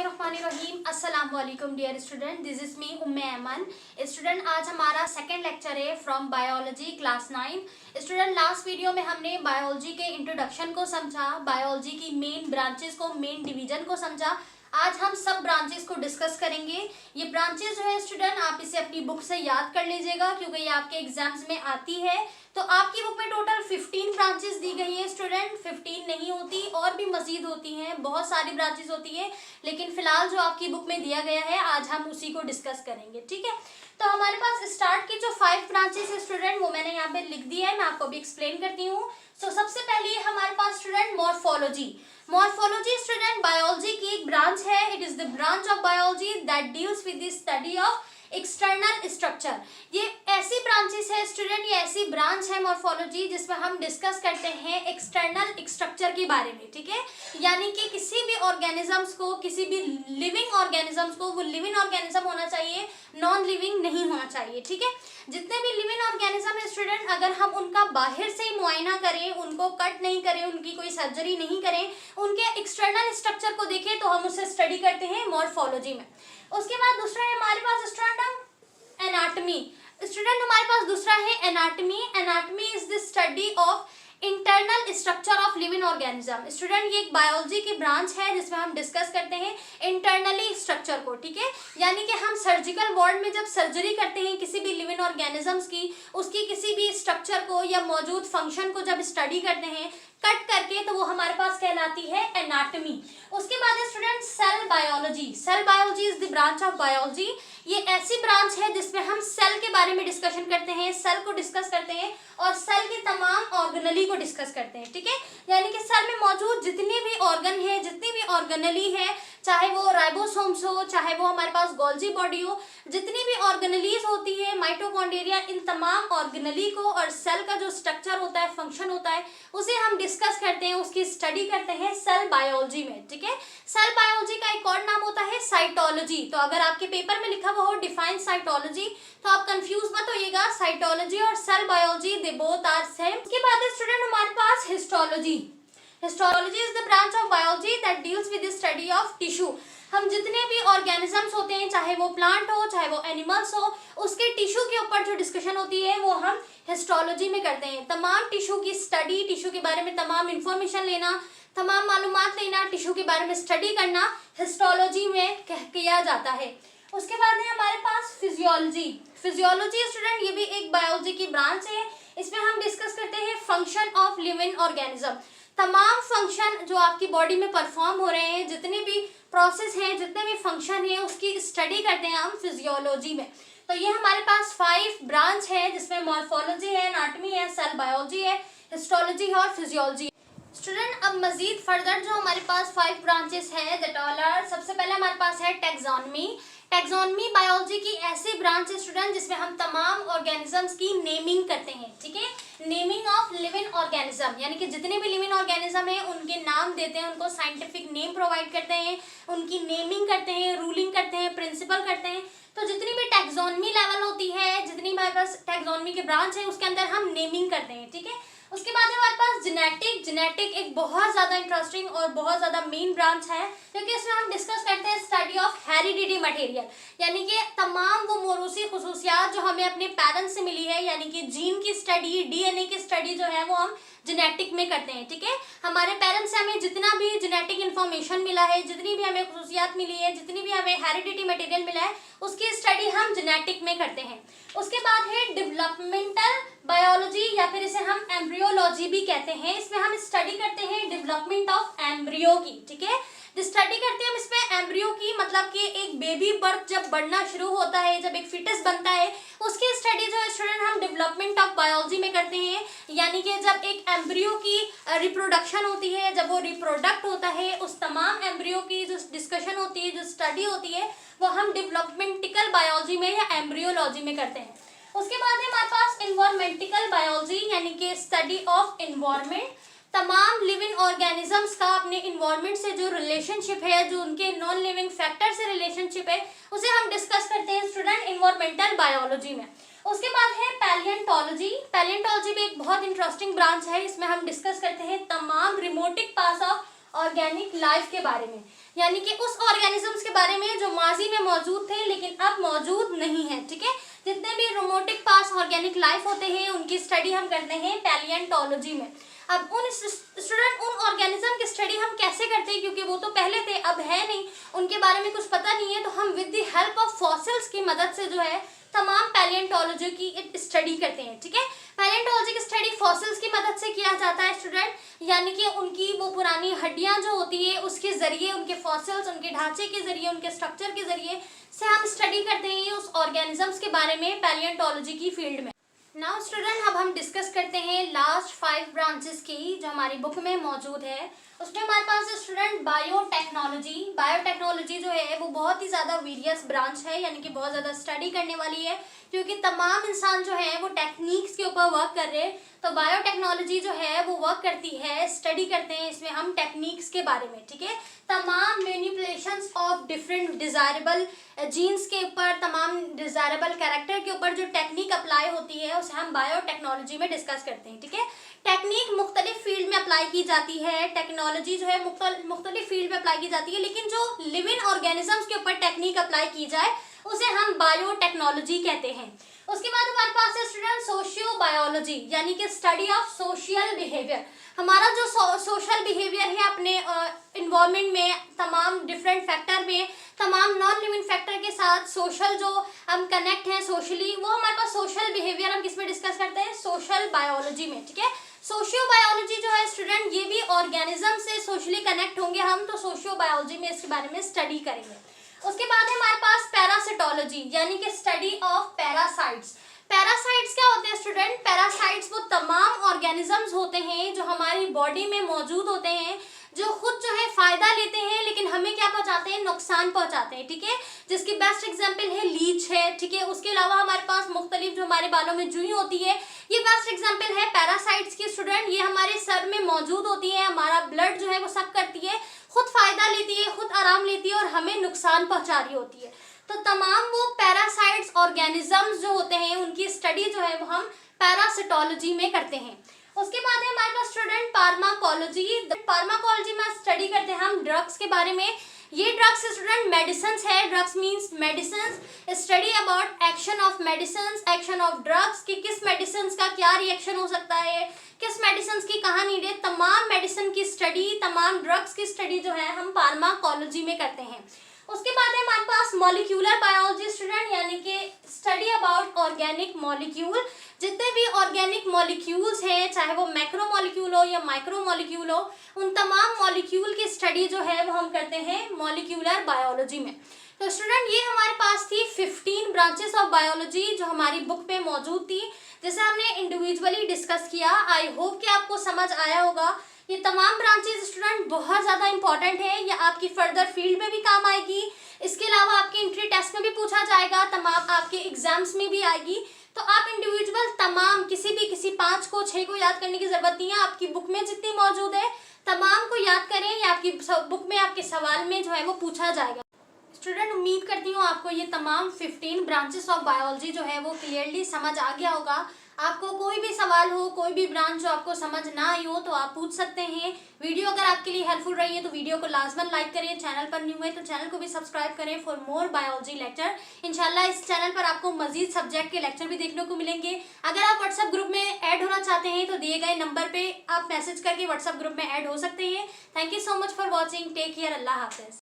बिस्मिल्लाहिर्रहमानिर्रहीम। अस्सलाम वालेकुम dear student, this is me Umme Aiman. Student, आज हमारा सेकंड लेक्चर है from biology class 9। Student, last video में हमने बायोलॉजी के इंट्रोडक्शन को समझा, बायोलॉजी की मेन ब्रांचेस को, मेन डिवीजन को समझा। आज हम सब ब्रांचेस को डिस्कस करेंगे। ये ब्रांचेस जो है स्टूडेंट, आप इसे अपनी बुक से याद कर लीजिएगा क्योंकि ये आपके एग्जाम्स में आती है। तो आपकी बुक में टोटल 15 ब्रांचेस दी गई है स्टूडेंट, 15 नहीं होती, और भी मजीद होती हैं, बहुत सारी ब्रांचेस होती है, लेकिन फिलहाल जो आपकी बुक में दिया गया है आज हम उसी को डिस्कस करेंगे। ठीक है, तो हमारे पास स्टार्ट की जो 5 ब्रांचेस है स्टूडेंट, वो मैंने यहाँ पे लिख दिया है, मैं आपको भी एक्सप्लेन करती हूँ। सो सबसे पहले हमारे पास student morphology. Morphology student biology की एक ब्रांच है। It is the branch of biology that deals with the study of external structure. ये ऐसी ब्रांचेस है स्टूडेंट, ये ऐसी ब्रांच है मॉर्फोलॉजी जिसमें हम डिस्कस करते हैं एक्सटर्नल स्ट्रक्चर के बारे में। ठीक है, यानी कि किसी भी ऑर्गेनिजम्स को, किसी भी लिविंग ऑर्गेनिजम्स को, वो लिविंग ऑर्गेनिज्म होना चाहिए, नॉन लिविंग नहीं होना चाहिए। ठीक है, जितने भी लिविंग ऑर्गेनिज्म है स्टूडेंट, अगर हम उनका बाहर से ही मुआयना करें, उनको कट नहीं करें, उनकी कोई सर्जरी नहीं करें, उनके एक्सटर्नल स्ट्रक्चर को देखें, तो हम उसे स्टडी करते हैं मॉर्फोलॉजी में। उसके बाद दूसरा है हमारे पास स्टूडेंट एनाटमी। स्टूडेंट हमारे पास दूसरा है anatomy. Anatomy is the study of internal structure of living organism. Student, ये एक बायोलॉजी की ब्रांच है जिसमें हम डिस्कस करते हैं इंटरनली स्ट्रक्चर को। ठीक है, यानी कि हम सर्जिकल वार्ड में जब सर्जरी करते हैं किसी भी लिविंग ऑर्गेनिजम्स की, उसकी किसी भी स्ट्रक्चर को या मौजूद फंक्शन को जब स्टडी करते हैं कट करके, तो वो हमारे पास कहलाती है एनाटमी। उसके बाद है student cell biology. Cell biology is the branch of biology. ये ऐसी ब्रांच है जिसमें हम सेल के बारे में डिस्कशन करते हैं, सेल को डिस्कस करते हैं और सेल के तमाम ऑर्गेनली को डिस्कस करते हैं। ठीक है, यानी कि सेल में मौजूद जितने भी ऑर्गन है, जितनी भी ऑर्गेनली है, चाहे वो राइबोसोम्स हो, चाहे वो हमारे पास गोल्जी बॉडी हो, जितनी भी ऑर्गेनलीज होती है, माइटोकॉन्ड्रिया, इन तमाम ऑर्गेनली को और सेल का जो स्ट्रक्चर होता है, फंक्शन होता है, उसे हम डिस्कस करते हैं, उसकी स्टडी करते हैं सेल बायोलॉजी में। ठीक है, सेल बायोलॉजी का एक और नाम होता है साइटोलॉजी। तो अगर आपके पेपर में लिखा हुआ हो डिफाइन साइटोलॉजी, तो आप कंफ्यूज मत होइएगा, साइटोलॉजी और cell biology they both are same. उसके बाद स्टूडेंट हमारे पास histology. Histology is the branch of biology that deals with the study of tissue. हम जितने भी ऑर्गेनिजम्स होते हैं, चाहे वो प्लांट हो, चाहे वो एनिमल्स हो, उसके टिश्यू के ऊपर जो डिस्कशन होती है वो हम हिस्टोलॉजी में करते हैं। तमाम टिश्यू की स्टडी, टिश्यू के बारे में तमाम इंफॉर्मेशन लेना, तमाम मालूमात लेना, टिश्यू के बारे में स्टडी करना हिस्टोलॉजी में किया जाता है। उसके बाद है हमारे पास फिजियोलॉजी। फिजियोलॉजी स्टूडेंट, ये भी एक बायोलॉजी की ब्रांच है। इसमें हम डिस्कस करते हैं फंक्शन ऑफ लिविंग ऑर्गेनिज्म। तमाम फंक्शन जो आपकी बॉडी में परफॉर्म हो रहे हैं, जितने भी प्रोसेस हैं, जितने भी फंक्शन हैं, उसकी स्टडी करते हैं हम फिजियोलॉजी में। तो ये हमारे पास 5 ब्रांच है जिसमें मॉर्फोलॉजी है, एनाटमी है, सेल बायोलॉजी है, हिस्टोलॉजी है और फिजियोलॉजी। स्टूडेंट, अब मजीद फर्दर जो हमारे पास 5 ब्रांचेस है दैट ऑल आर, सबसे पहले हमारे पास है टैक्सोनॉमी। टैक्सोनॉमी बायोलॉजी की ऐसी ब्रांच है स्टूडेंट जिसमें हम तमाम ऑर्गेनिजम्स की नेमिंग करते हैं। ठीक है, नेमिंग ऑफ लिविंग ऑर्गेनिज्म, यानी कि जितने भी लिविंग ऑर्गेनिज्म है उनके नाम देते हैं, उनको साइंटिफिक नेम प्रोवाइड करते हैं, उनकी नेमिंग करते हैं, रूलिंग करते हैं, प्रिंसिपल करते हैं। तो जितनी भी टैक्सोनॉमी लेवल होती है, जितनी हमारे पास टैक्सोनॉमी के ब्रांच है, उसके अंदर हम नेमिंग करते हैं। ठीक है, उसके बाद हमारे पास जेनेटिक। जेनेटिक एक बहुत ज़्यादा इंटरेस्टिंग और बहुत ज़्यादा मेन ब्रांच है क्योंकि इसमें हम डिस्कस करते हैं स्टडी ऑफ हेरिडिटी मटेरियल, यानी कि तमाम वो मौरूसी खुसूसियात जो हमें अपने पेरेंट्स से मिली है, यानी कि जीन की स्टडी, डीएनए की स्टडी जो है वो हम जेनेटिक में करते हैं। ठीक है, हमारे पेरेंट्स से हमें जितना भी जेनेटिक इन्फॉर्मेशन मिला है, जितनी भी हमें खुसूसियात मिली है, जितनी भी हमें हेरिडिटी मटेरियल मिला है, उसकी स्टडी हम जेनेटिक में करते हैं। उसके बाद है डेवलपमेंटल बायोलॉजी या फिर इसे हम एम्ब्रियोलॉजी भी कहते हैं। इसमें हम स्टडी करते हैं डेवलपमेंट ऑफ एम्ब्रियो की। ठीक है, स्टडी करते हैं हम इसमें एम्ब्रियो की, मतलब कि एक बेबी बर्थ जब बढ़ना शुरू होता है, जब एक फिटस बनता है, उसकी स्टडी जो है स्टूडेंट हम डेवलपमेंट ऑफ बायोलॉजी में करते हैं। यानी कि जब एक एम्ब्रियो की रिप्रोडक्शन होती है, जब वो रिप्रोडक्ट होता है, उस तमाम एम्ब्रियो की जो डिस्कशन होती है, जो स्टडी होती है, वो हम डेवलपमेंटिकल बायोलॉजी में या एम्ब्रियोलॉजी में करते हैं। उसके बाद है हमारे पास इन्वायरमेंटिकल बायोलॉजी, यानी कि स्टडी ऑफ इन्वायरमेंट। तमाम लिविंग ऑर्गेनिजम्स का अपने इन्वायरमेंट से जो रिलेशनशिप है, जो उनके नॉन लिविंग फैक्टर से रिलेशनशिप है, उसे हम डिस्कस करते हैं स्टूडेंट इन्वायरमेंटल बायोलॉजी में। उसके बाद है पैलियंटोलॉजी। पैलियंटोलॉजी भी एक बहुत इंटरेस्टिंग ब्रांच है। इसमें हम डिस्कस करते हैं तमाम रिमोटिक पार्ट्स ऑफ ऑर्गेनिक लाइफ के बारे में, यानी कि उस ऑर्गेनिजम्स में जो माजी में मौजूद थे लेकिन अब मौजूद नहीं है। ठीक है, जितने भी रोबोटिक पास्ट ऑर्गेनिक लाइफ होते हैं उनकी स्टडी हम करते हैं पैलियोंटोलॉजी में। अब उन ऑर्गेनिज्म की स्टडी हम कैसे करते हैं, क्योंकि वो तो पहले थे अब है नहीं, उनके बारे में कुछ पता नहीं है, तो हम with the help of fossils की मदद से जो है तमाम पैलियोंटोलॉजी की स्टडी करते हैं। ठीक है, पैलियोंटोलॉजी की स्टडी फॉसिल्स की मदद से किया जाता है स्टूडेंट, यानी कि उनकी वो पुरानी हड्डियां जो होती है उसके जरिए, उनके फॉसिल्स, उनके ढांचे के जरिए, उनके स्ट्रक्चर के जरिए से हम स्टडी करते हैं उस ऑर्गेनिजम्स के बारे में पैलियोंटोलॉजी की फील्ड में। नाउ स्टूडेंट, अब हम डिस्कस करते हैं लास्ट 5 ब्रांचेस की जो हमारी बुक में मौजूद है। उसमें हमारे पास है स्टूडेंट बायोटेक्नोलॉजी। बायोटेक्नोलॉजी जो है वो बहुत ही ज़्यादा वेरियस ब्रांच है, यानी कि बहुत ज़्यादा स्टडी करने वाली है, क्योंकि तमाम इंसान जो है वो टेक्निक्स के ऊपर वर्क कर रहे हैं। तो बायोटेक्नोलॉजी जो है वो वर्क करती है, स्टडी करते हैं इसमें हम टेक्निक्स के बारे में। ठीक है, तमाम manipulations of different desirable genes के ऊपर, तमाम डिज़ायरेबल कैरेक्टर के ऊपर जो टेक्निक अप्लाई होती है उसे हम बायोटेक्नोलॉजी में डिस्कस करते हैं। ठीक है, टेक्निक मुख्तलिफ फील्ड में अप्लाई की जाती है, टेक्नोलॉजी जो है मुख्तलिफ फील्ड में अप्लाई की जाती है, लेकिन जो लिविंग ऑर्गेनिजम्स के ऊपर टेक्निक अप्लाई की जाए उसे हम बायोटेक्नोलॉजी कहते हैं। उसके बाद हमारे पास है स्टूडेंट सोशियो बायोलॉजी, यानी कि स्टडी ऑफ सोशल बिहेवियर। हमारा जो सोशल बिहेवियर है अपने इन्वायरमेंट में, तमाम डिफरेंट फैक्टर में, तमाम नॉन लिविंग फैक्टर के साथ सोशल जो हम कनेक्ट हैं सोशली, वो हमारे पास सोशल बिहेवियर हम किस में डिस्कस करते हैं, सोशल बायोलॉजी में। ठीक है, सोशियो बायोलॉजी जो है स्टूडेंट ये भी ऑर्गेनिज्म से सोशली कनेक्ट होंगे हम, तो सोशियो बायोलॉजी में इसके बारे में स्टडी करेंगे। उसके बाद है हमारे पास पैरासिटोलॉजी, यानी कि स्टडी ऑफ पैरासाइट्स। पैरासाइट्स क्या होते हैं स्टूडेंट? पैरासाइट्स वो तमाम ऑर्गेनिजम्स होते हैं जो हमारी बॉडी में मौजूद होते हैं, जो खुद जो है फायदा लेते हैं लेकिन हमें क्या पहुंचाते हैं, नुकसान पहुंचाते हैं। ठीक है, जिसकी बेस्ट एग्जांपल है लीच है। ठीक है, उसके अलावा हमारे पास मुख्तलिफ जो हमारे बालों में जुई होती है, ये बेस्ट एग्जांपल है पैरासाइट्स की स्टूडेंट। ये हमारे सर में मौजूद होती है, हमारा ब्लड जो है वो सक करती है, खुद फायदा लेती है, खुद आराम लेती है और हमें नुकसान पहुंचा रही होती है। तो तमाम वो पैरासाइट्स ऑर्गेनिजम्स जो होते हैं उनकी स्टडी जो है वो हम पैरासिटोलॉजी में करते हैं। उसके बाद है हमारे पास स्टूडेंट फार्माकोलॉजी। फार्माकोलॉजी में स्टडी करते हैं हम ड्रग्स के बारे में। ये ड्रग्स स्टूडेंट मेडिसिन्स है, drugs means medicines, study about action of medicines, action of drugs, कि किस मेडिसिन्स का क्या रिएक्शन हो सकता है, किस मेडिसिन्स की कहाँ नीड है, तमाम मेडिसिन की स्टडी, तमाम ड्रग्स की स्टडी जो है हम फार्माकोलॉजी में करते हैं। उसके बाद है हमारे पास मॉलिक्यूलर बायोलॉजी स्टूडेंट, यानी कि स्टडी अबाउट ऑर्गेनिक मॉलिक्यूल। जितने भी ऑर्गेनिक मॉलिक्यूल्स हैं, चाहे वो मैक्रो मॉलिक्यूल हो या माइक्रो मॉलिक्यूल हो, उन तमाम मॉलिक्यूल की स्टडी जो है वो हम करते हैं मॉलिक्यूलर बायोलॉजी में। तो स्टूडेंट ये हमारे पास थी 15 ब्रांचेस ऑफ बायोलॉजी जो हमारी बुक पे मौजूद थी, जैसे हमने इंडिविजुअली डिस्कस किया। आई होप कि आपको समझ आया होगा। ये तमाम ब्रांचेस स्टूडेंट बहुत ज़्यादा इंपॉर्टेंट है, ये आपकी फर्दर फील्ड में भी काम आएगी, इसके अलावा आपके एंट्री टेस्ट में भी पूछा जाएगा, तमाम आपके एग्जाम्स में भी आएगी। तो आप इंडिविजुअल तमाम किसी 5 को 6 को याद करने की ज़रूरत नहीं है, आपकी बुक में जितनी मौजूद है तमाम को याद करें, या आपकी बुक में आपके सवाल में जो है वो पूछा जाएगा। स्टूडेंट उम्मीद करती हूँ आपको ये तमाम 15 ब्रांचेस ऑफ बायोलॉजी जो है वो क्लियरली समझ आ गया होगा। आपको कोई भी सवाल हो, कोई भी ब्रांच जो आपको समझ ना आई हो तो आप पूछ सकते हैं। वीडियो अगर आपके लिए हेल्पफुल रही है तो वीडियो को लाजमन लाइक करें, चैनल पर न्यू है तो चैनल को भी सब्सक्राइब करें फॉर मोर बायोलॉजी लेक्चर। इंशाल्लाह इस चैनल पर आपको मजीद सब्जेक्ट के लेक्चर भी देखने को मिलेंगे। अगर आप व्हाट्सएप ग्रुप में ऐड होना चाहते हैं तो दिए गए नंबर पर आप मैसेज करके व्हाट्सएप ग्रुप में ऐड हो सकते हैं। Thank you so much for watching, take care, Allah हाफिज़।